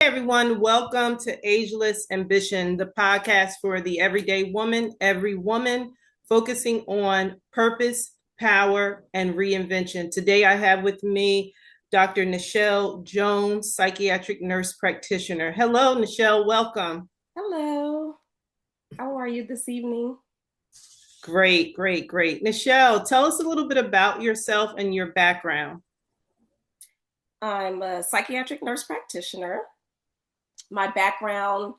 Everyone, welcome to Ageless Ambition, the podcast for the everyday woman, every woman, focusing on purpose, power, and reinvention. Today, I have with me Dr. Nichelle Jones, psychiatric nurse practitioner. Hello, Nichelle, welcome. Hello, how are you this evening? Great, great, great. Nichelle, tell us a little bit about yourself and your background. I'm a psychiatric nurse practitioner. My background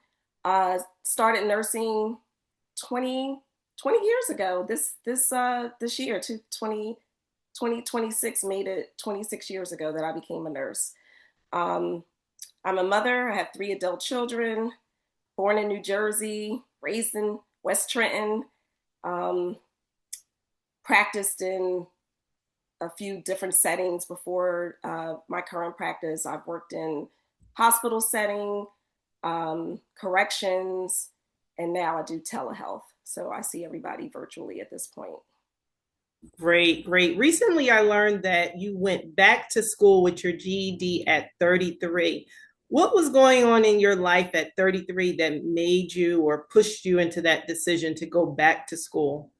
started nursing 20 20 years ago. This year, 2026 made it 26 years ago that I became a nurse. Um, I'm a mother. I have three adult children, born in New Jersey, raised in West Trenton, um, practiced in a few different settings before my current practice. I've worked in hospital setting, corrections, and now I do telehealth. So I see everybody virtually at this point. Great, great. Recently, I learned that you went back to school with your GED at 33. What was going on in your life at 33 that made you or pushed you into that decision to go back to school?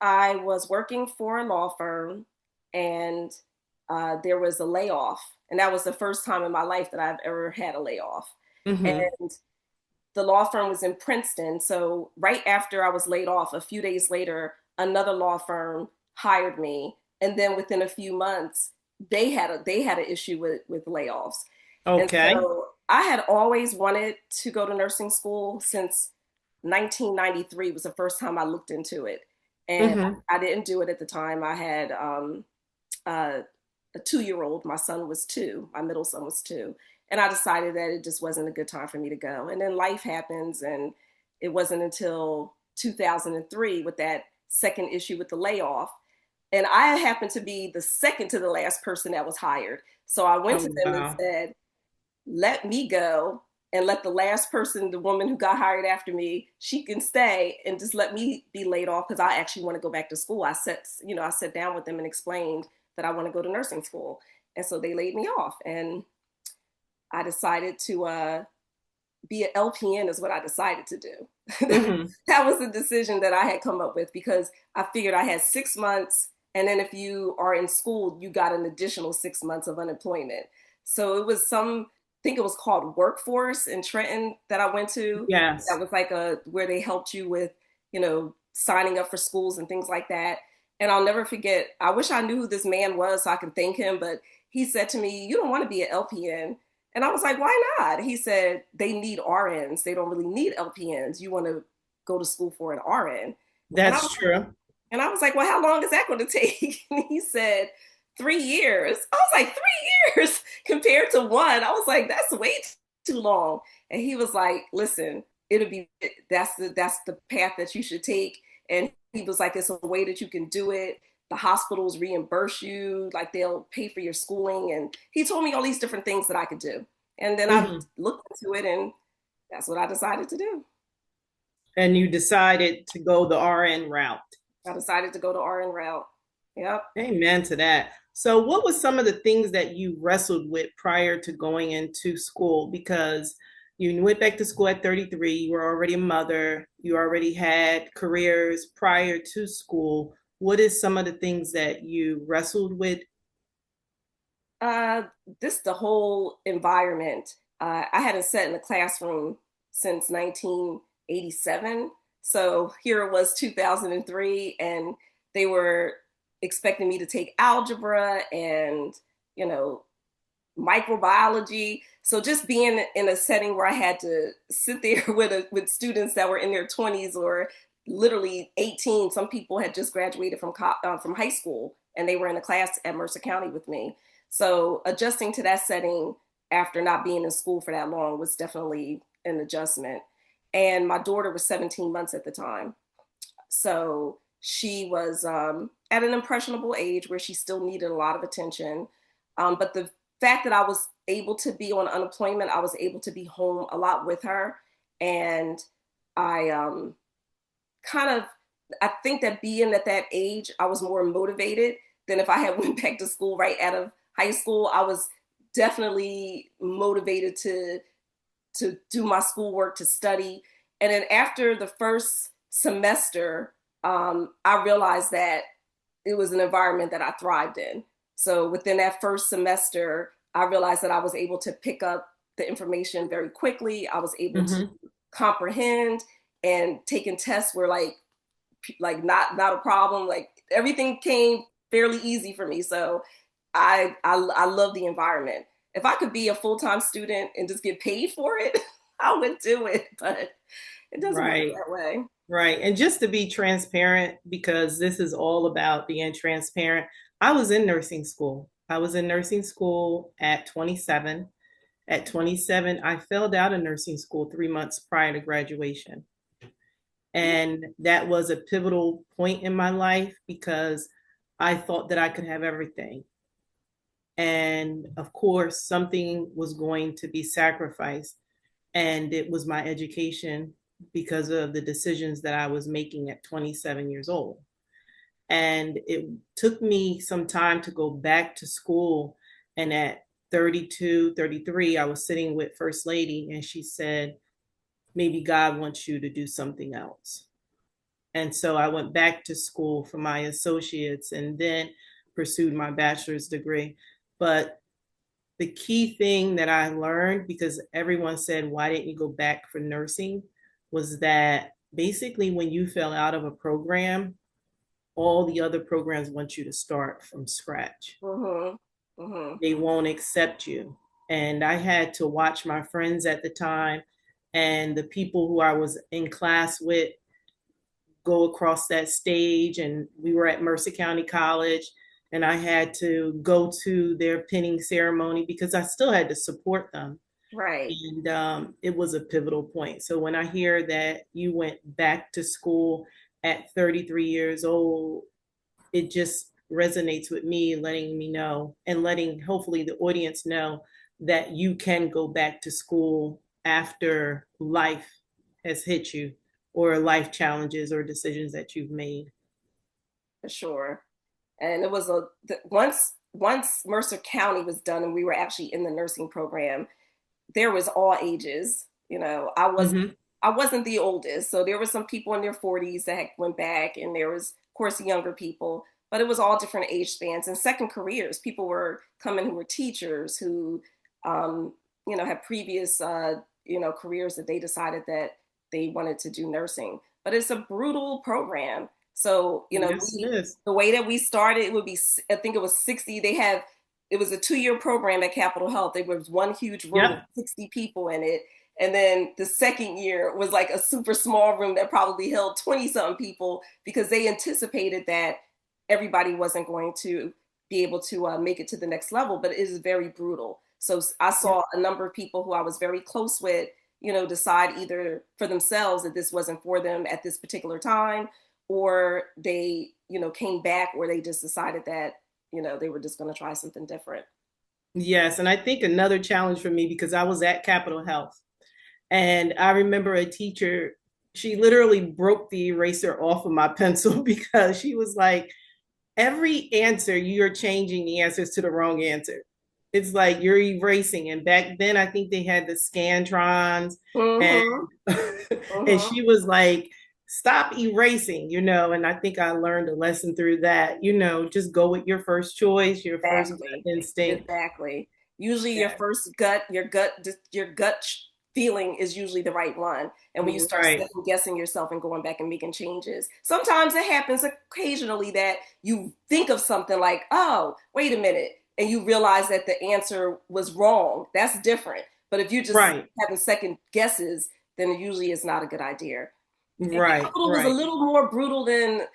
I was working for a law firm and there was a layoff. And that was the first time in my life that I've ever had a layoff. Mm-hmm. And the law firm was in Princeton. So right after I was laid off, a few days later, another law firm hired me. And then within a few months, they had an issue with layoffs. And Okay. so I had always wanted to go to nursing school since 1993 was the first time I looked into it. And Mm-hmm. I didn't do it at the time. I had uh, a 2 year old. My son was two. My middle son was two. And I decided that it just wasn't a good time for me to go. And then life happens. And it wasn't until 2003 with that second issue with the layoff. And I happened to be the second to the last person that was hired. So I went Oh, to them and wow. said, let me go and let the last person, the woman who got hired after me, she can stay and just let me be laid off because I actually want to go back to school. I sat down with them and explained that I want to go to nursing school. And so they laid me off. And I decided to be an LPN is what I decided to do. Mm-hmm. That was the decision that I had come up with because I figured I had 6 months. And then if you are in school, you got an additional 6 months of unemployment. So it was I think it was called Workforce in Trenton that I went to. That Yes. was like where they helped you with, signing up for schools and things like that. And I'll never forget, I wish I knew who this man was so I can thank him, but he said to me, "You don't want to be an LPN." And I was like, "Why not?" He said, "They need RNs. They don't really need LPNs. You want to go to school for an RN." And I That's was true. and I was like, "Well, how long is that going to take?" And he said, 3 years. I was like, 3 years compared to one. I was like, that's way too long. And he was like, listen, it'll be that's the path that you should take. And he was like, it's a way that you can do it. The hospitals reimburse you, like they'll pay for your schooling. And he told me all these different things that I could do. And then I Mm-hmm. looked into it and that's what I decided to do. And you decided to go the RN route. I decided to go to RN route. Yep. Amen to that. So, what was some of the things that you wrestled with prior to going into school? Because you went back to school at 33, you were already a mother, you already had careers prior to school. What is some of the things that you wrestled with? Uh, this the whole environment. I hadn't sat in a classroom since 1987. So here it was 2003, and they were expecting me to take algebra and, you know, microbiology. So just being in a setting where I had to sit there with students that were in their 20s or literally 18. Some people had just graduated from high school and they were in a class at Mercer County with me. So adjusting to that setting after not being in school for that long was definitely an adjustment. And my daughter was 17 months at the time. So she was at an impressionable age where she still needed a lot of attention. But the fact that I was able to be on unemployment, I was able to be home a lot with her. And I kind of, I think that being at that age, I was more motivated than if I had went back to school right out of high school. I was definitely motivated to do my schoolwork, to study. And then after the first semester, I realized that it was an environment that I thrived in. So within that first semester, I realized that I was able to pick up the information very quickly. I was able to Mm-hmm. comprehend, and taking tests were like not a problem. Like everything came fairly easy for me. So I love the environment. If I could be a full-time student and just get paid for it, I would do it, but it doesn't work Right. that way. Right. And just to be transparent, because this is all about being transparent, I was in nursing school. I was in nursing school at 27. At 27, I failed out of nursing school 3 months prior to graduation. And that was a pivotal point in my life because I thought that I could have everything. And of course, something was going to be sacrificed. And it was my education because of the decisions that I was making at 27 years old. And it took me some time to go back to school. And at 32, 33, I was sitting with First Lady, and she said, maybe God wants you to do something else. And so I went back to school for my associates and then pursued my bachelor's degree. But the key thing that I learned, because everyone said, why didn't you go back for nursing? Was that basically when you fell out of a program, all the other programs want you to start from scratch. Mm-hmm. Mm-hmm. They won't accept you. And I had to watch my friends at the time and the people who I was in class with go across that stage. And we were at Mercer County College, and I had to go to their pinning ceremony because I still had to support them. Right. And it was a pivotal point. So when I hear that you went back to school at 33 years old, it just resonates with me, letting me know and letting hopefully the audience know that you can go back to school after life has hit you or life challenges or decisions that you've made. For sure. And it was once Mercer County was done and we were actually in the nursing program, there was all ages. You know, Mm-hmm. I wasn't the oldest, so there were some people in their 40s that went back, and there was, of course, younger people, but it was all different age spans and second careers. People were coming who were teachers who, um, had previous, careers that they decided that they wanted to do nursing. But it's a brutal program. So, Yes, it is. the way that we started, it would be, I think it was 60. It was a 2-year program at Capitol Health. There was one huge room with Yep. 60 people in it. And then the second year was like a super small room that probably held 20 something people because they anticipated that everybody wasn't going to be able to make it to the next level, but it is very brutal. So I saw Yep. a number of people who I was very close with, decide either for themselves that this wasn't for them at this particular time, or they, came back, or they just decided that, they were just going to try something different. Yes. And I think another challenge for me, because I was at Capitol Health, and I remember a teacher, she literally broke the eraser off of my pencil because she was like, every answer, you're changing the answers to the wrong answer. It's like you're erasing. And back then, I think they had the Scantrons, and Mm-hmm. and Mm-hmm. she was like, "Stop erasing," And I think I learned a lesson through that. Just go with your first choice, your first gut Exactly. instinct. Exactly. Usually your Yeah. first gut, your gut feeling is usually the right one. And when you start Right. second guessing yourself and going back and making changes, sometimes it happens occasionally that you think of something like, oh, wait a minute, and you realize that the answer was wrong. That's different. But if you're just Right. having second guesses, then it usually is not a good idea. And Right. Capital was a Right. little more brutal than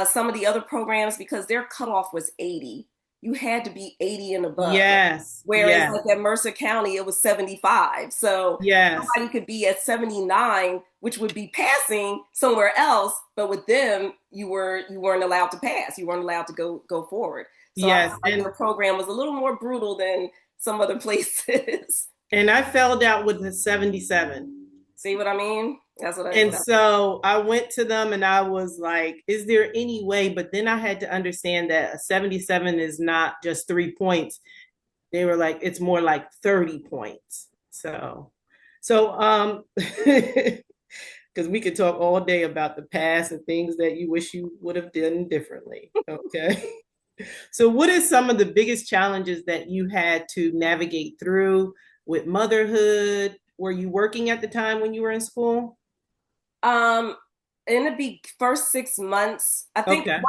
some of the other programs because their cutoff was 80. You had to be 80 and above. Yes. Whereas Yes. like at Mercer County, it was 75. So Yes. somebody could be at 79, which would be passing somewhere else, but with them, you weren't allowed to pass. You weren't allowed to go forward. So I Yes. felt like their program was a little more brutal than some other places. And I fell out with a 77. See what I mean? That's what I. And so I went to them and I was like, is there any way? But then I had to understand that a 77 is not just 3 points. They were like, it's more like 30 points. So because we could talk all day about the past and things that you wish you would have done differently. Okay. So, what is some of the biggest challenges that you had to navigate through with motherhood? Were you working at the time when you were in school? Um, in the first 6 months, I think Okay.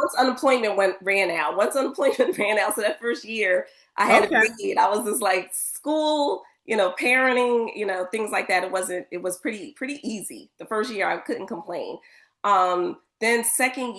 ran out. Once unemployment ran out, so that first year I had a Okay. grade. I was just like school, parenting, things like that. It was pretty easy. The first year I couldn't complain. Then second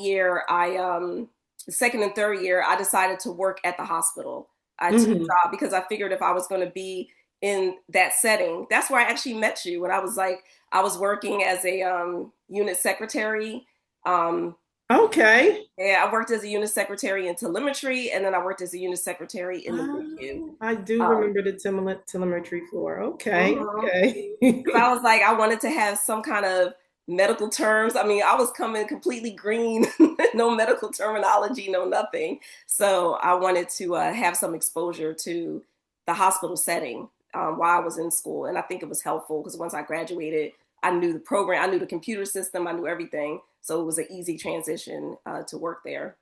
and third year, I decided to work at the hospital. I took a Hmm. job because I figured if I was going to be in that setting, that's where I actually met you when I was working as a unit secretary. Um, Okay. yeah, I worked as a unit secretary in telemetry, and then I worked as a unit secretary in the NICU. I do Um, remember the telemetry floor. Okay. mhm. Because I Okay. was like, I wanted to have some kind of medical terms. I mean, I was coming completely green, no medical terminology, no nothing. So I wanted to have some exposure to the hospital setting while I was in school. And I think it was helpful because once I graduated, I knew the program, I knew the computer system, I knew everything. So it was an easy transition to work there.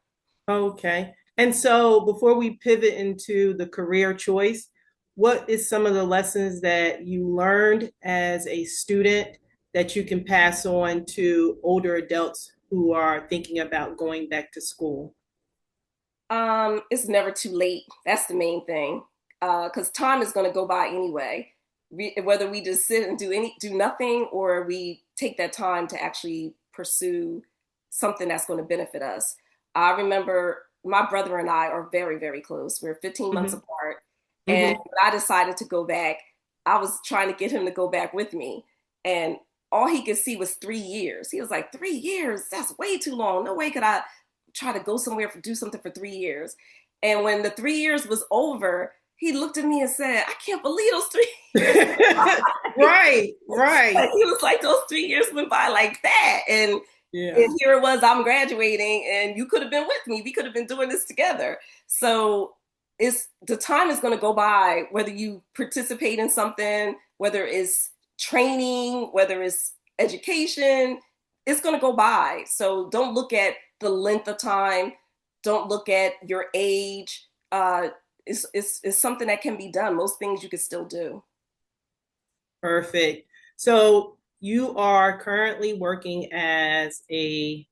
Okay. And so before we pivot into the career choice, what is some of the lessons that you learned as a student that you can pass on to older adults who are thinking about going back to school? It's never too late. That's the main thing. Because time is going to go by anyway. Whether we just sit and do nothing, or we take that time to actually pursue something that's going to benefit us. I remember my brother and I are very, very close. We're 15 months Hmm. apart. And Hmm. when I decided to go back, I was trying to get him to go back with me. And all he could see was 3 years. He was like, 3 years? That's way too long. No way could I try to go somewhere do something for 3 years. And when the 3 years was over, he looked at me and said, I can't believe those 3 years. Right, Like, right. he was like, those 3 years went by like that. Yeah. And here it was, I'm graduating, and you could have been with me. We could have been doing this together. So it's the time is going to go by, whether you participate in something, whether it's training, whether it's education, it's going to go by. So don't look at the length of time. Don't look at your age. It's something that can be done. Most things you can still do. Perfect. So you are currently working as a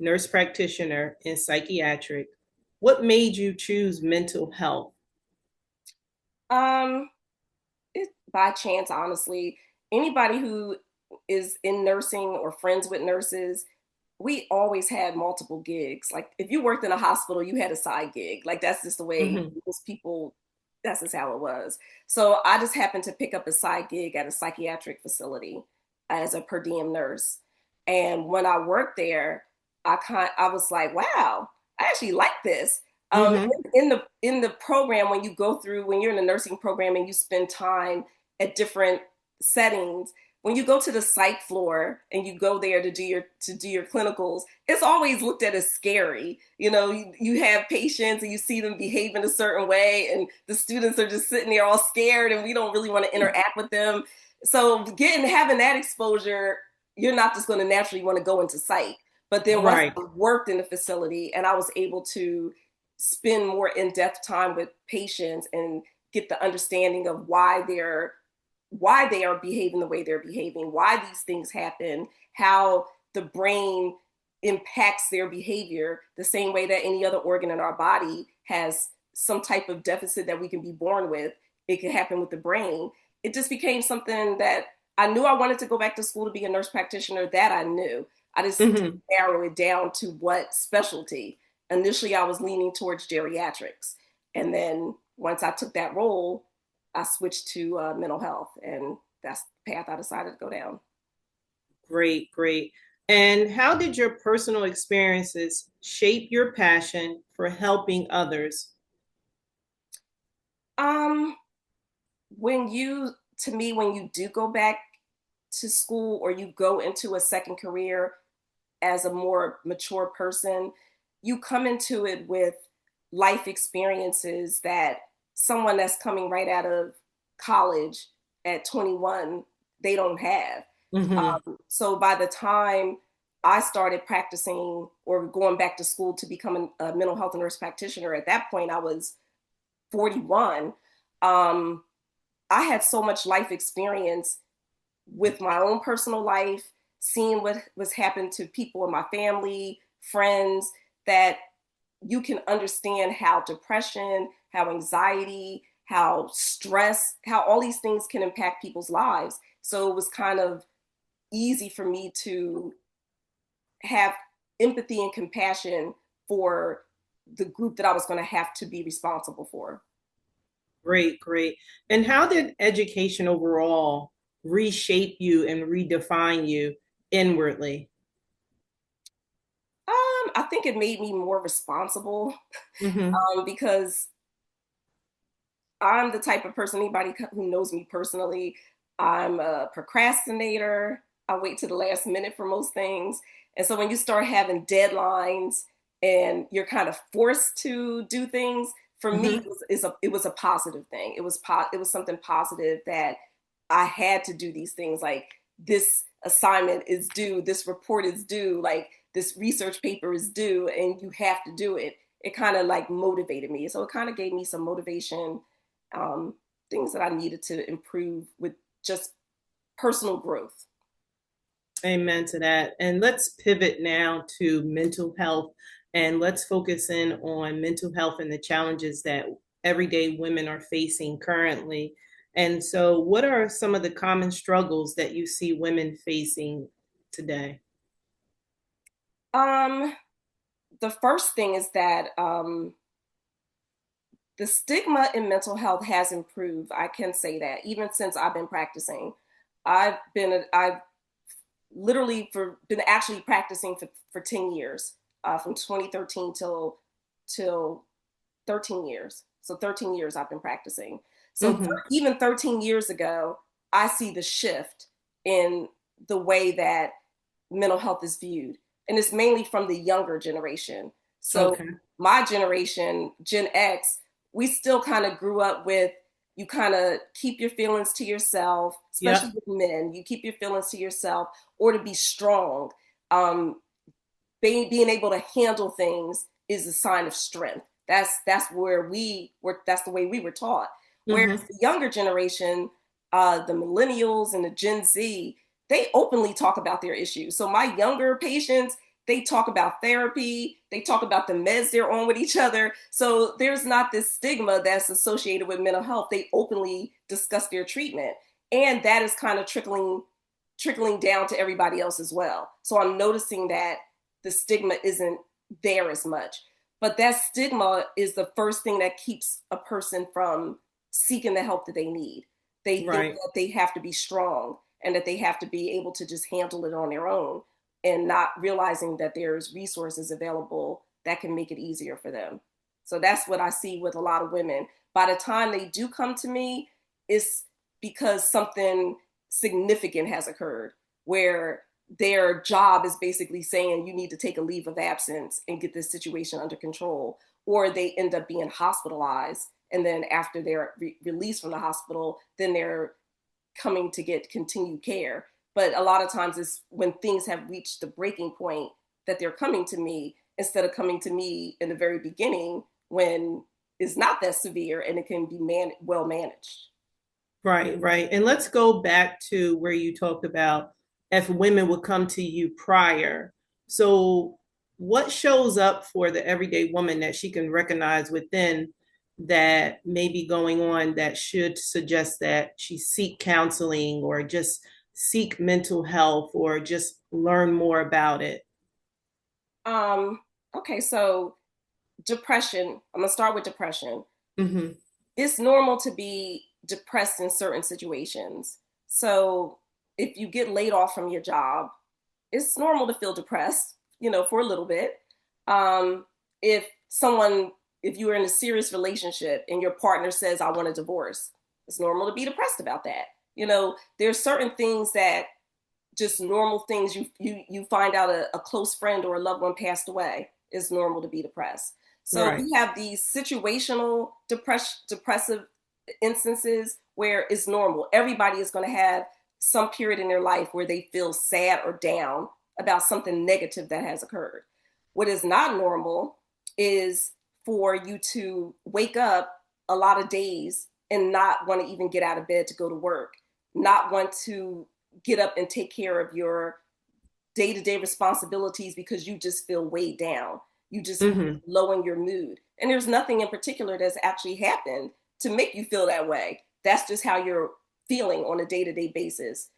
nurse practitioner in psychiatric. What made you choose mental health? Um, it by chance, honestly. Anybody who is in nursing or friends with nurses, we always had multiple gigs. Like if you worked in a hospital, you had a side gig. Like that's just the way Hmm. most people, that's just how it was. So I just happened to pick up a side gig at a psychiatric facility as a per diem nurse. And when I worked there, I was like, wow, I actually like this. Hmm. In the program, when you're in a nursing program and you spend time at different settings, when you go to the psych floor and you go there to do your clinicals, it's always looked at as scary. You have patients and you see them behave in a certain way, and the students are just sitting there all scared, and we don't really want to interact with them. So having that exposure, you're not just going to naturally want to go into psych. But then once Right. I worked in the facility and I was able to spend more in-depth time with patients and get the understanding of why they are behaving the way they're behaving, why these things happen, how the brain impacts their behavior the same way that any other organ in our body has some type of deficit that we can be born with. It can happen with the brain. It just became something that I knew I wanted to go back to school to be a nurse practitioner. That I knew. I just didn't Hmm. narrow it down to what specialty. Initially, I was leaning towards geriatrics. And then once I took that role, I switched to mental health, and that's the path I decided to go down. Great, great. And how did your personal experiences shape your passion for helping others? Um, when you do go back to school or you go into a second career as a more mature person, you come into it with life experiences that someone that's coming right out of college at 21, they don't have. Mm-hmm. So by the time I started practicing or going back to school to become a mental health nurse practitioner, at that point I was 41. Um, I had so much life experience with my own personal life, seeing what was happened to people in my family, friends, that you can understand how depression, how anxiety, how stress, how all these things can impact people's lives. So it was kind of easy for me to have empathy and compassion for the group that I was going to have to be responsible for. Great, great. And how did education overall reshape you and redefine you inwardly? I think it made me more responsible Mm-hmm. because I'm the type of person, anybody who knows me personally, I'm a procrastinator. I wait to the last minute for most things. And so when you start having deadlines and you're kind of forced to do things, for me, Mm-hmm. it was a positive thing. It was something positive that I had to do these things. Like this assignment is due, this report is due, like this research paper is due, and you have to do it. It kind of like motivated me. So it kind of gave me some motivation, um, things that I needed to improve with just personal growth. Amen to that. And let's pivot now to mental health and let's focus in on mental health and the challenges that everyday women are facing currently. And so, what are some of the common struggles that you see women facing today? Um, the first thing is that the stigma in mental health has improved. I can say that even since I've been practicing, I've literally been actually practicing for 10 years, from 2013 till 13 years. So 13 years I've been practicing. So Mm-hmm. even 13 years ago, I see the shift in the way that mental health is viewed. And it's mainly from the younger generation. So Okay. my generation, Gen X, we still kind of grew up with, you kind of keep your feelings to yourself, especially Yep. with men. You keep your feelings to yourself, or to be strong. Um, being able to handle things is a sign of strength. That's where we were. That's the way we were taught. Whereas Mm-hmm. the younger generation, the millennials and the Gen Z, they openly talk about their issues. So my younger patients, they talk about therapy. They talk about the meds they're on with each other. So there's not this stigma that's associated with mental health. They openly discuss their treatment, and that is kind of trickling down to everybody else as well. So I'm noticing that the stigma isn't there as much. But that stigma is the first thing that keeps a person from seeking the help that they need. They think Right. that they have to be strong and that they have to be able to just handle it on their own, and not realizing that there's resources available that can make it easier for them. So that's what I see with a lot of women. By the time they do come to me, it's because something significant has occurred, where their job is basically saying you need to take a leave of absence and get this situation under control, or they end up being hospitalized, and then after they're released from the hospital, then they're coming to get continued care. But a lot of times it's when things have reached the breaking point that they're coming to me, instead of coming to me in the very beginning when it's not that severe and it can be well managed. Right, right. And let's go back to where you talked about if women would come to you prior. So, what shows up for the everyday woman that she can recognize within that may be going on that should suggest that she seek counseling or just seek mental health or just learn more about it? Um, okay, so depression, I'm gonna start with depression. Mm-hmm. It's normal to be depressed in certain situations. So if you get laid off from your job, it's normal to feel depressed, for a little bit. Um, if someone, if you're in a serious relationship and your partner says, I want a divorce, it's normal to be depressed about that. There's certain things that just normal things. You find out a close friend or a loved one passed away, it's normal to be depressed. So Right. we have these situational depressive instances where it's normal. Everybody is going to have some period in their life where they feel sad or down about something negative that has occurred. What is not normal is for you to wake up a lot of days and not want to even get out of bed to go to work, not want to get up and take care of your day-to-day responsibilities because you just feel weighed down. You just feel Hmm. low in your mood. And there's nothing in particular that's actually happened to make you feel that way. That's just how you're feeling on a day-to-day basis.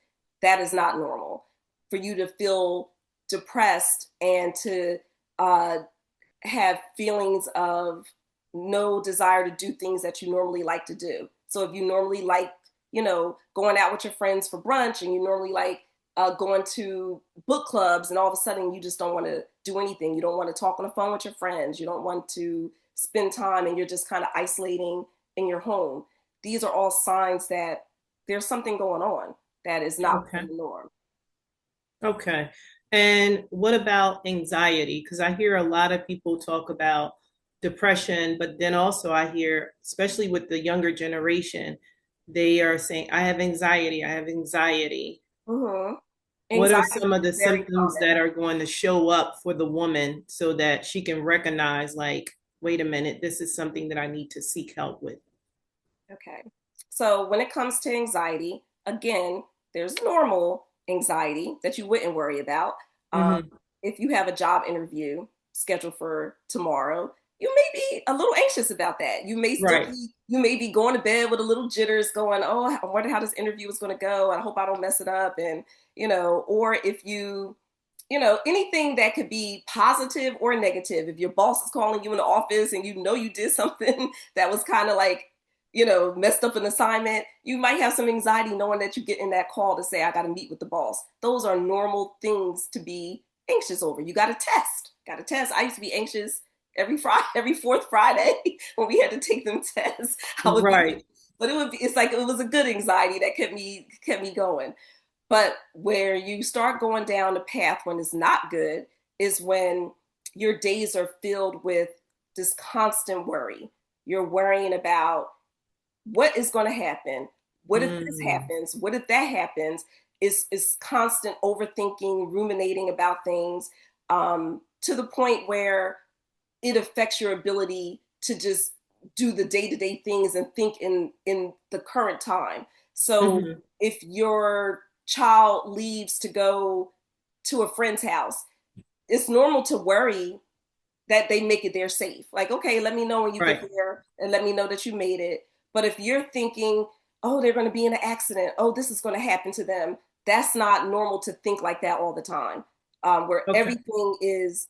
That is not normal. For you to feel depressed and to uh, have feelings of no desire to do things that you normally like to do. So if you normally like, going out with your friends for brunch, and you normally like going to book clubs, and all of a sudden you just don't want to do anything. You don't want to talk on the phone with your friends. You don't want to spend time, and you're just kind of isolating in your home. These are all signs that there's something going on that is not Okay. the norm. Okay. And what about anxiety? Because I hear a lot of people talk about depression, but then also I hear, especially with the younger generation, they are saying, I have anxiety, I have anxiety. Mm-hmm. What are Anxiety some of the is very symptoms common. that are going to show up for the woman so that she can recognize, like, wait a minute, this is something that I need to seek help with? Okay. So when it comes to anxiety, again, there's normal anxiety that you wouldn't worry about. Um, Hmm. if you have a job interview scheduled for tomorrow, you may be a little anxious about that. Right. You may be going to bed with a little jitters going, oh, I wonder how this interview is going to go. I hope I don't mess it up. And, or if anything that could be positive or negative. If your boss is calling you in the office and you did something that was kind of like, messed up an assignment, you might have some anxiety knowing that you get in that call to say, I got to meet with the boss. Those are normal things to be anxious over. You got to test. Got to test. I used to be anxious every Friday, every fourth Friday when we had to take them tests. I would be, Right. but it's like it was a good anxiety that kept me going. But where you start going down the path when it's not good is when your days are filled with this constant worry. You're worrying about what is going to happen. What if this Mm. happens? What if that happens? Is constant overthinking, ruminating about things, to the point where it affects your ability to just do the day-to-day things and think in the current time. So Hmm. if your child leaves to go to a friend's house, it's normal to worry that they make it there safe. Like, okay, let me know when you get Right. there and let me know that you made it. But if you're thinking, oh, they're going to be in an accident, oh, this is going to happen to them, that's not normal to think like that all the time. Where Okay. everything is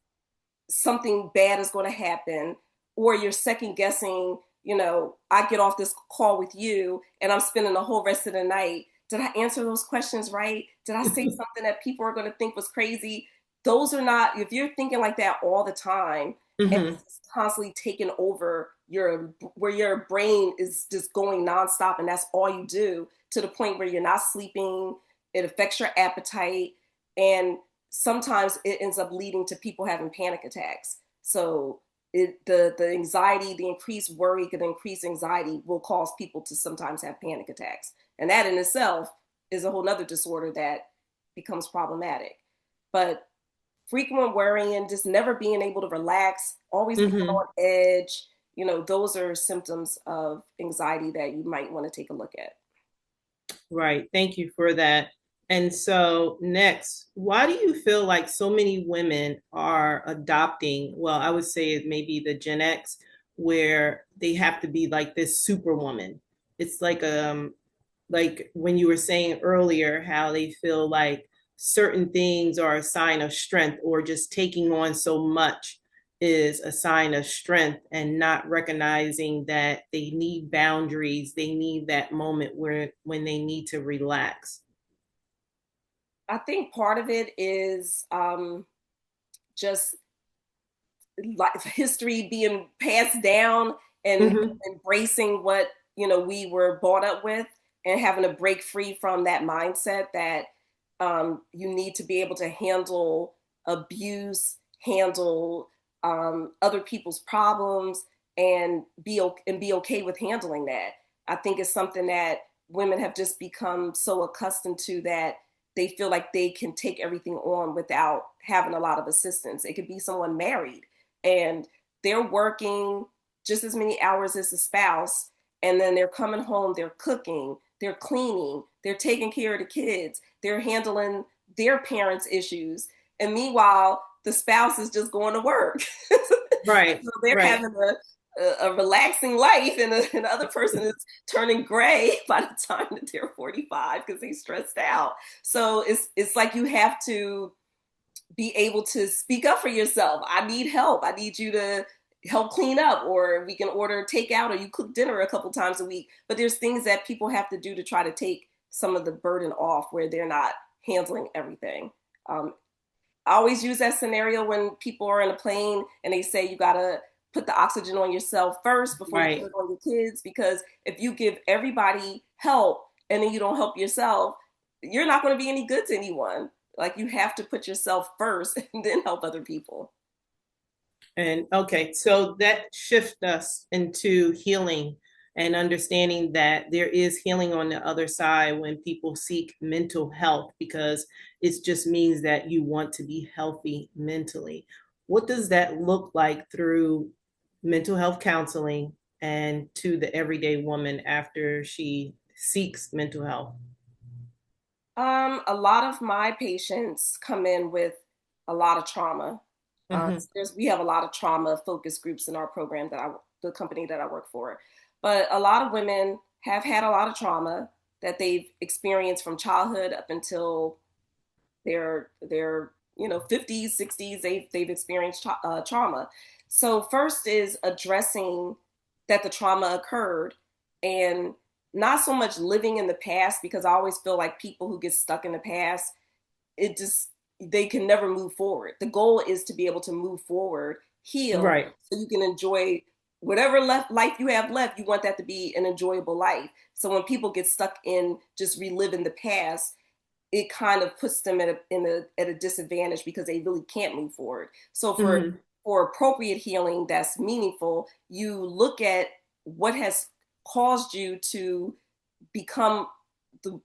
something bad is going to happen, or you're second guessing, I get off this call with you and I'm spending the whole rest of the night. Did I answer those questions right? Did I say something that people are going to think was crazy? Those are not, if you're thinking like that all the time and Hmm. it's constantly taking over where your brain is just going nonstop and that's all you do, to the point where you're not sleeping, it affects your appetite, and sometimes it ends up leading to people having panic attacks. So the anxiety, the increased worry, the increased anxiety will cause people to sometimes have panic attacks. And that in itself is a whole nother disorder that becomes problematic. But frequent worrying, just never being able to relax, always being Hmm. on edge, those are symptoms of anxiety that you might want to take a look at. Right. Thank you for that. And so, next, why do you feel like so many women are adopting? Well, I would say it may be the Gen X, where they have to be like this superwoman. It's like when you were saying earlier, how they feel like certain things are a sign of strength, or just taking on so much is a sign of strength, and not recognizing that they need boundaries, they need that moment where when they need to relax. I think part of it is just life history being passed down, and Hmm. embracing what we were brought up with, and having to break free from that mindset that you need to be able to handle abuse, handle other people's problems and be okay with handling that. I think it's something that women have just become so accustomed to that they feel like they can take everything on without having a lot of assistance. It could be someone married and they're working just as many hours as the spouse, and then they're coming home, they're cooking, they're cleaning, they're taking care of the kids, they're handling their parents' issues. And meanwhile, the spouse is just going to work. Right, So they're right. having a relaxing life, and the other person is turning gray by the time that they're 45 because they're stressed out. So it's like you have to be able to speak up for yourself. I need help. I need you to help clean up, or we can order takeout, or you cook dinner a couple times a week. But there's things that people have to do to try to take some of the burden off where they're not handling everything. I always use that scenario when people are in a plane and they say you gotta put the oxygen on yourself first before you put Right. it on your kids, because if you give everybody help and then you don't help yourself, you're not going to be any good to anyone. Like, you have to put yourself first and then help other people. And okay, so that shifts us into healing and understanding that there is healing on the other side when people seek mental health, because it just means that you want to be healthy mentally. What does that look like through mental health counseling and to the everyday woman after she seeks mental health? A lot of my patients come in with a lot of trauma. Hmm. We have a lot of trauma focus groups in our program the company that I work for. But a lot of women have had a lot of trauma that they've experienced from childhood up until their 50s, 60s. They've experienced trauma. So first is addressing that the trauma occurred, and not so much living in the past, because I always feel like people who get stuck in the past, it just they can never move forward. The goal is to be able to move forward, heal, Right. so you can enjoy whatever life you have left. You want that to be an enjoyable life. So when people get stuck in just reliving the past, it kind of puts them at a disadvantage because they really can't move forward. So Hmm. for appropriate healing that's meaningful, you look at what has caused you to become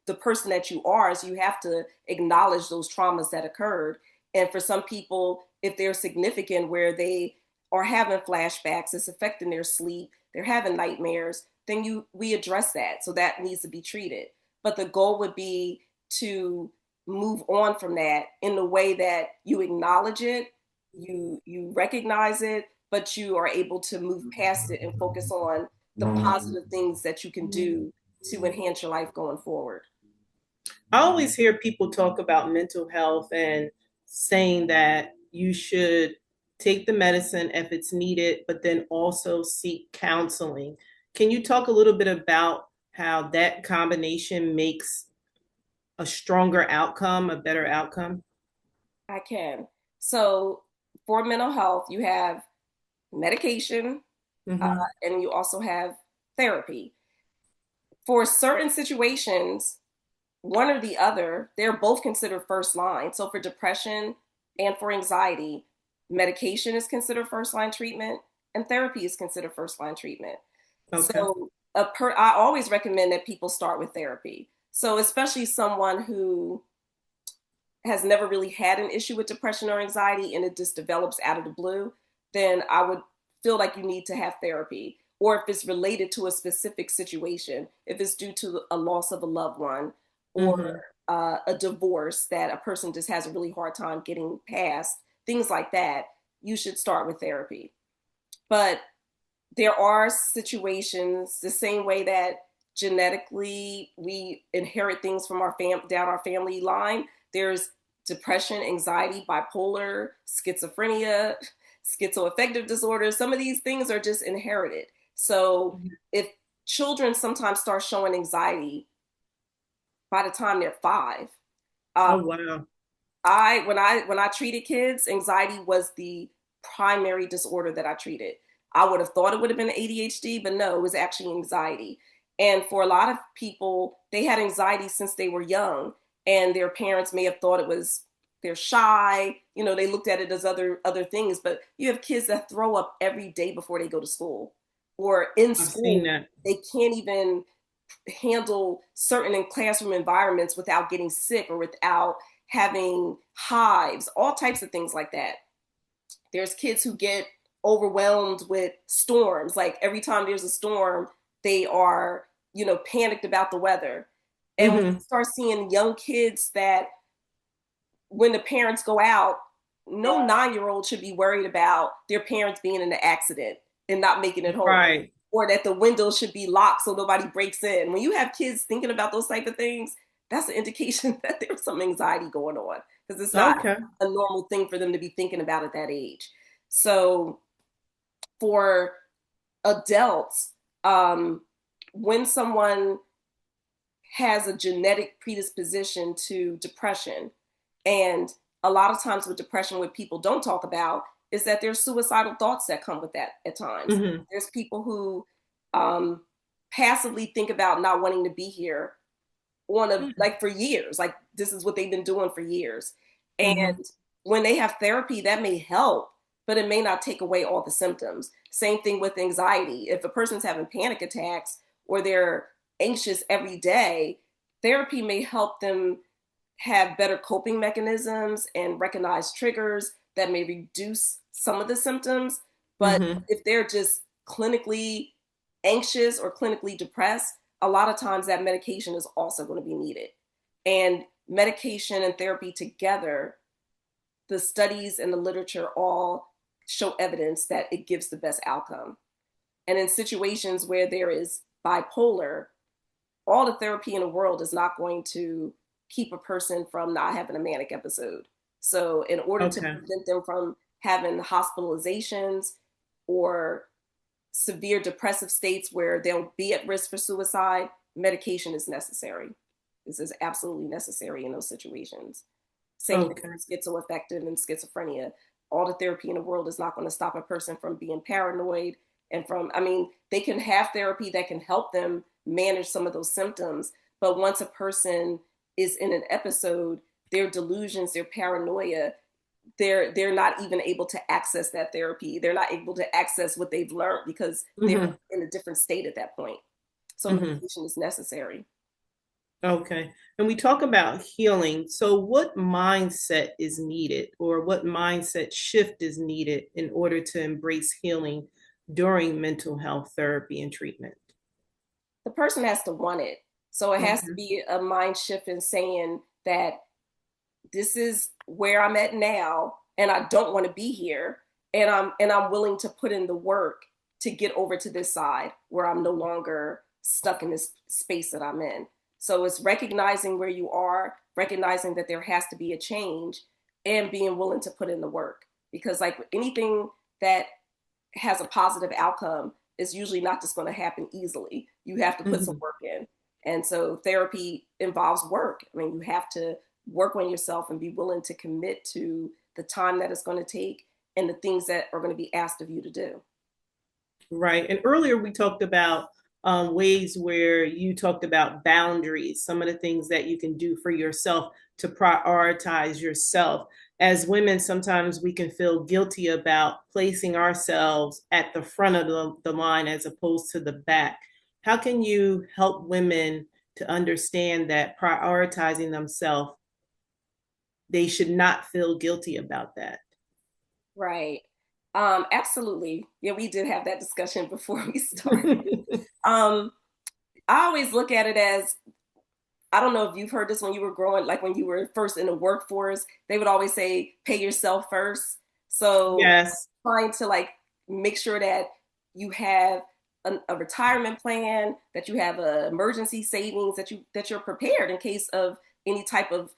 the person that you are. So you have to acknowledge those traumas that occurred. And for some people, if they're significant, where they are having flashbacks, it's affecting their sleep, they're having nightmares, then we address that. So that needs to be treated. But the goal would be to move on from that in the way that you acknowledge it, you recognize it, but you are able to move past it and focus on the positive things that you can do to enhance your life going forward. I always hear people talk about mental health and saying that you should take the medicine if it's needed, but then also seek counseling. Can you talk a little bit about how that combination makes a stronger outcome, a better outcome? I can. So for mental health, you have medication, Hmm. and you also have therapy. For certain situations, one or the other, they're both considered first line. So for depression and for anxiety, medication is considered first line treatment, and therapy is considered first line treatment. Okay. So I always recommend that people start with therapy. So especially someone who has never really had an issue with depression or anxiety and it just develops out of the blue, then I would feel like you need to have therapy. Or if it's related to a specific situation, if it's due to a loss of a loved one, or Hmm. a divorce that a person just has a really hard time getting past, things like that, you should start with therapy. But there are situations, the same way that genetically we inherit things from down our family line. There's depression, anxiety, bipolar, schizophrenia, schizoaffective disorder. Some of these things are just inherited. So if children sometimes start showing anxiety by the time they're 5, Oh, um, wow. when I treated kids, anxiety was the primary disorder that I treated. I would have thought it would have been ADHD, but no, it was actually anxiety. And for a lot of people, they had anxiety since they were young, and their parents may have thought it was they're shy. They looked at it as other things, but you have kids that throw up every day before they go to school, or in I've seen school that. they can't even handle certain in classroom environments without getting sick or without having hives, all types of things like that. There's kids who get overwhelmed with storms. Like every time there's a storm, they are, panicked about the weather. And we Hmm. start seeing young kids that when the parents go out, no 9-year-old should be worried about their parents being in an accident and not making it home, Right. or that the windows should be locked so nobody breaks in. When you have kids thinking about those type of things, that's an indication that there's some anxiety going on, because it's not Okay. a normal thing for them to be thinking about at that age. So for adults, when someone has a genetic predisposition to depression, and a lot of times with depression, what people don't talk about is that there's suicidal thoughts that come with that at times. Hmm. There's people who um, passively think about not wanting to be here like for years, like this is what they've been doing for years. Hmm. And when they have therapy, that may help, but it may not take away all the symptoms. Same thing with anxiety. If a person's having panic attacks or they're anxious every day, therapy may help them have better coping mechanisms and recognize triggers that may reduce some of the symptoms. But Hmm. if they're just clinically anxious or clinically depressed, a lot of times that medication is also going to be needed. And medication and therapy together, the studies and the literature all show evidence that it gives the best outcome. And in situations where there is bipolar, all the therapy in the world is not going to keep a person from not having a manic episode. So, in order to Okay. prevent them from having hospitalizations or severe depressive states where they'll be at risk for suicide, medication is necessary. This is absolutely necessary in those situations. Same thing Okay. for schizoaffective and schizophrenia. All the therapy in the world is not going to stop a person from being paranoid and they can have therapy that can help them manage some of those symptoms. But once a person is in an episode, their delusions, their paranoia, they're not even able to access that therapy. They're not able to access what they've learned because they're Hmm. in a different state at that point. So Hmm. medication is necessary. Okay. And we talk about healing. So, what mindset is needed, or what mindset shift is needed in order to embrace healing during mental health therapy and treatment? The person has to want it. So it has to Okay. be a mind shift in saying that this is where I'm at now and I don't want to be here, and I'm willing to put in the work to get over to this side where I'm no longer stuck in this space that I'm in. So it's recognizing where you are, recognizing that there has to be a change, and being willing to put in the work, because like anything that has a positive outcome is usually not just going to happen easily. You have to put some Hmm. work in. And so therapy involves work. I mean, you have to work on yourself and be willing to commit to the time that it's going to take and the things that are going to be asked of you to do. Right. And earlier we talked about ways where you talked about boundaries, some of the things that you can do for yourself to prioritize yourself. As women, sometimes we can feel guilty about placing ourselves at the front of the line as opposed to the back. How can you help women to understand that prioritizing themselves, they should not feel guilty about that? Right. Absolutely. Yeah, we did have that discussion before we started. Um, I always look at it as, I don't know if you've heard this when you were growing, like when you were first in the workforce, they would always say, pay yourself first. So Yes. trying to like make sure that you have a retirement plan, that you have a emergency savings, that you're prepared in case of any type of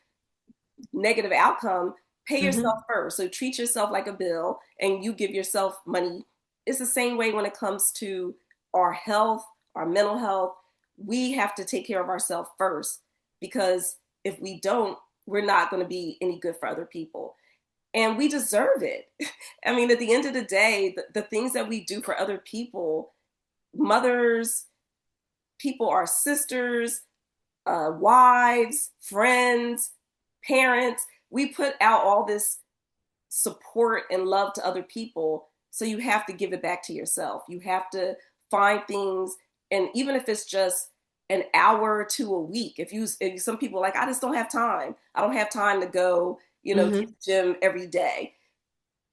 negative outcome. Pay yourself Hmm. first. So treat yourself like a bill and you give yourself money. It's the same way when it comes to our health, our mental health. We have to take care of ourselves first, because if we don't, we're not going to be any good for other people. And we deserve it. I mean, at the end of the day, the things that we do for other people, mothers, people, our sisters, wives, friends, parents, we put out all this support and love to other people. So you have to give it back to yourself. You have to find things, and even if it's just an hour or two a week, if some people are like, I just don't have time. I don't have time to go, to the Mm-hmm. gym every day.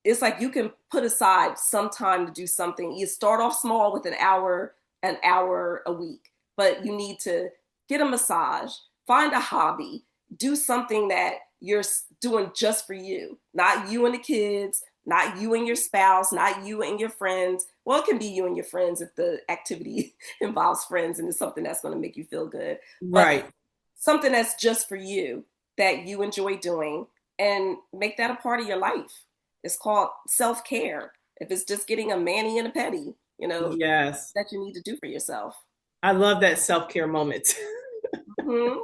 It's like you can put aside some time to do something. You start off small with an hour a week, but you need to get a massage, find a hobby, do something that you're doing just for you, not you and the kids, not you and your spouse, not you and your friends. Well, it can be you and your friends if the activity involves friends and it's something that's going to make you feel good, but Right. something that's just for you that you enjoy doing, and make that a part of your life. It's called self-care. If it's just getting a mani and a pedi, Yes. that you need to do for yourself. I love that self-care moment. Hmm.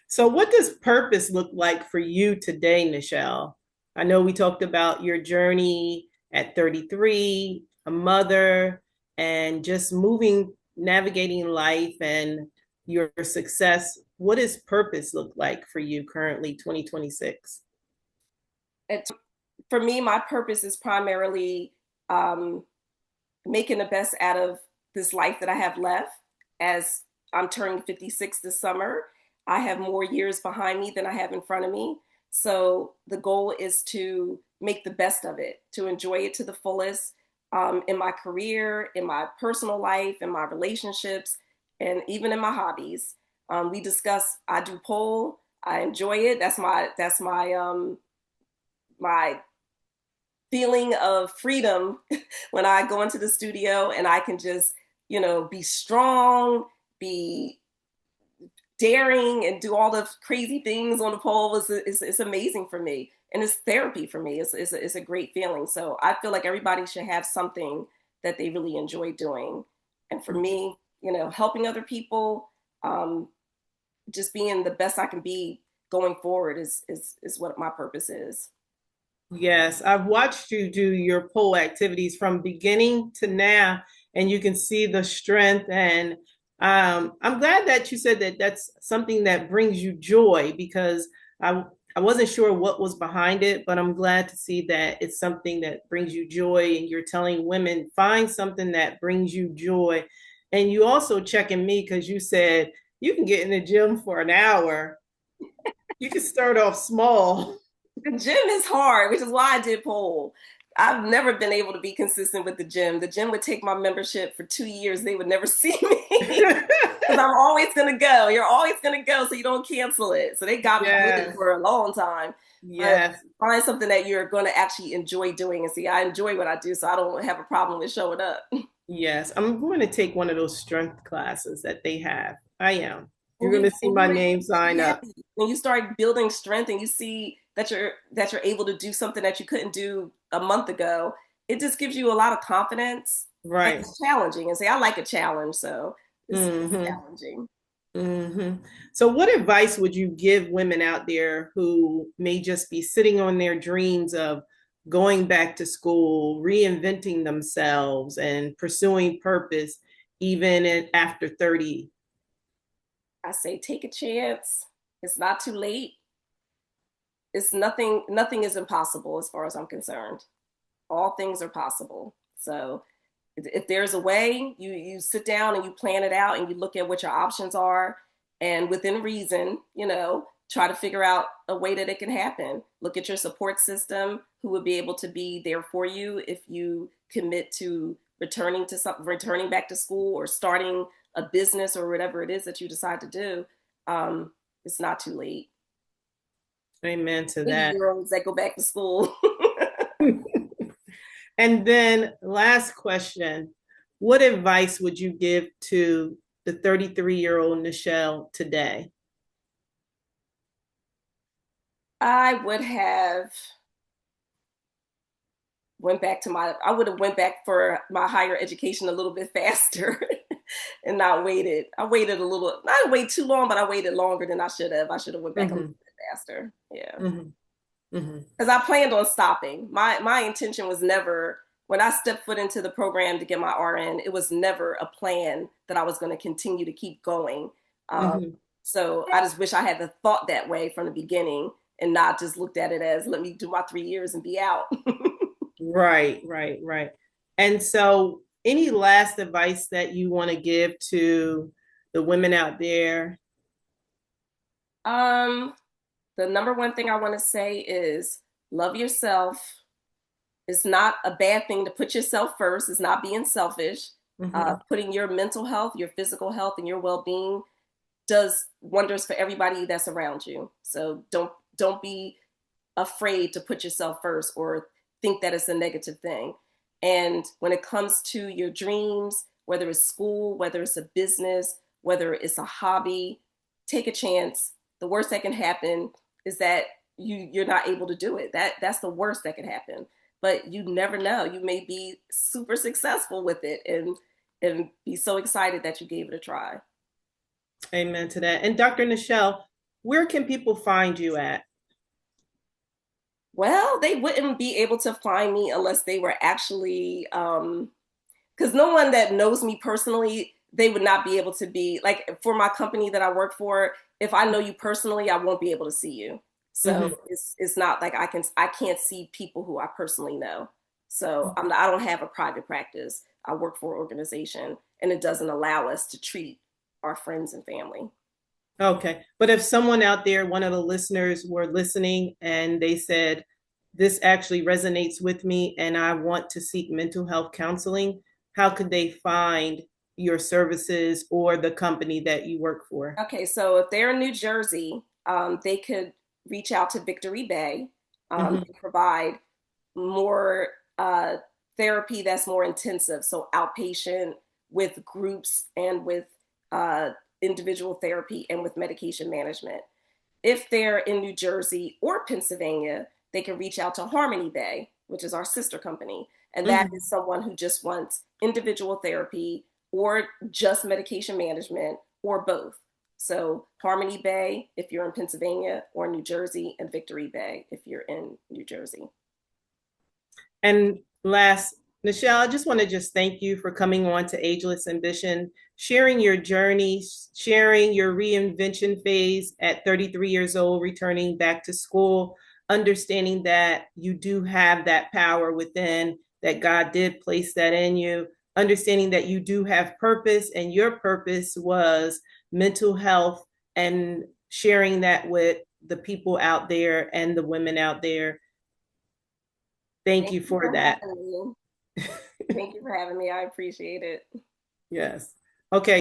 So, what does purpose look like for you today, Nichelle? I know we talked about your journey at 33, a mother, and just navigating life and your success. What does purpose look like for you currently, 2026? It's, for me, my purpose is primarily um, making the best out of this life that I have left. As I'm turning 56 this summer, I have more years behind me than I have in front of me. So the goal is to make the best of it, to enjoy it to the fullest, in my career, in my personal life, in my relationships, and even in my hobbies. We discuss. I do pole. I enjoy it. That's my feeling of freedom when I go into the studio and I can just, be strong, be daring, and do all the crazy things on the pole. Is amazing for me. And it's therapy for me. It's a great feeling. So I feel like everybody should have something that they really enjoy doing. And for me, helping other people, just being the best I can be going forward is what my purpose is. Yes, I've watched you do your pole activities from beginning to now, and you can see the strength. And I'm glad that you said that that's something that brings you joy because I I wasn't sure what was behind it, but I'm glad to see that it's something that brings you joy, and you're telling women find something that brings you joy. And you also checking me because you said you can get in the gym for an hour. You can start off small. The gym is hard, which is why I did pole. I've never been able to be consistent with the gym. The gym would take my membership for 2 years. They would never see me because I'm always going to go. You're always going to go, so you don't cancel it. So they got me good Yes, for a long time. But yes, find something that you're going to actually enjoy doing. And see, I enjoy what I do, so I don't have a problem with showing up. yes. I'm going to take one of those strength classes that they have. I am. You're And going you to see and my you name sign be up. happy when you start building strength and you see that you're able to do something that you couldn't do a month ago. It just gives you a lot of confidence, and Right. it's challenging. And say I like a challenge, so it's Hmm. challenging. Hmm. So, what advice would you give women out there who may just be sitting on their dreams of going back to school, reinventing themselves, and pursuing purpose after 30? I say take a chance. It's not too late. It's nothing is impossible as far as I'm concerned. All things are possible. So if there's a way, you sit down and you plan it out and you look at what your options are, and within reason, try to figure out a way that it can happen. Look at your support system, who would be able to be there for you if you commit to returning back to school or starting a business or whatever it is that you decide to do. It's not too late. Amen to 80 that. year olds that go back to school. And then, last question, what advice would you give to the 33-year-old Nichelle today? I would have I would have went back for my higher education a little bit faster and not waited. I waited a little, not wait too long, but I waited longer than I should have. I should have went back a little Hmm. bit faster. Yeah. Hmm. Hmm. Because I planned on stopping. My intention was never, when I stepped foot into the program to get my RN, it was never a plan that I was going to continue to keep going. Um, Hmm. so I just wish I had the thought that way from the beginning and not just looked at it as, let me do my 3 years and be out. Right, right, right. And so, any last advice that you want to give to the women out there? um, the number one thing I want to say is love yourself. It's not a bad thing to put yourself first. It's not being selfish. Hmm. Putting your mental health, your physical health, and your well-being does wonders for everybody that's around you. So don't be afraid to put yourself first or think that it's a negative thing. And when it comes to your dreams, whether it's school, whether it's a business, whether it's a hobby, take a chance. The worst that can happen is that you're not able to do it. That's the worst that can happen. But you never know. You may be super successful with it and be so excited that you gave it a try. Amen to that. And Dr. Nichelle, where can people find you at? Well, they wouldn't be able to find me unless they were actually, because no one that knows me personally, they would not be able to be like for my company that I work for. If I know you personally, I won't be able to see you. So Hmm. it's not like I can't see people who I personally know. So I don't have a private practice. I work for an organization, and it doesn't allow us to treat our friends and family. Okay. But if someone out there, one of the listeners were listening and they said, this actually resonates with me and I want to seek mental health counseling, how could they find your services or the company that you work for? Okay, so if they're in New Jersey, they could reach out to Victory Bay. Hmm. They provide more therapy that's more intensive, so outpatient with groups and with uh, individual therapy and with medication management. If they're in New Jersey or Pennsylvania, they can reach out to Harmony Bay, which is our sister company. And that Hmm. is someone who just wants individual therapy or just medication management or both. So Harmony Bay if you're in Pennsylvania or New Jersey, and Victory Bay if you're in New Jersey. And last, Nichelle, I just want to just thank you for coming on to Ageless Ambition, sharing your journey, sharing your reinvention phase at 33 years old, returning back to school, understanding that you do have that power within, that God did place that in you, understanding that you do have purpose, and your purpose was mental health, and sharing that with the people out there and the women out there. Thank Thank you you for for that. having me. Thank you for having me. I appreciate it. Yes. Okay.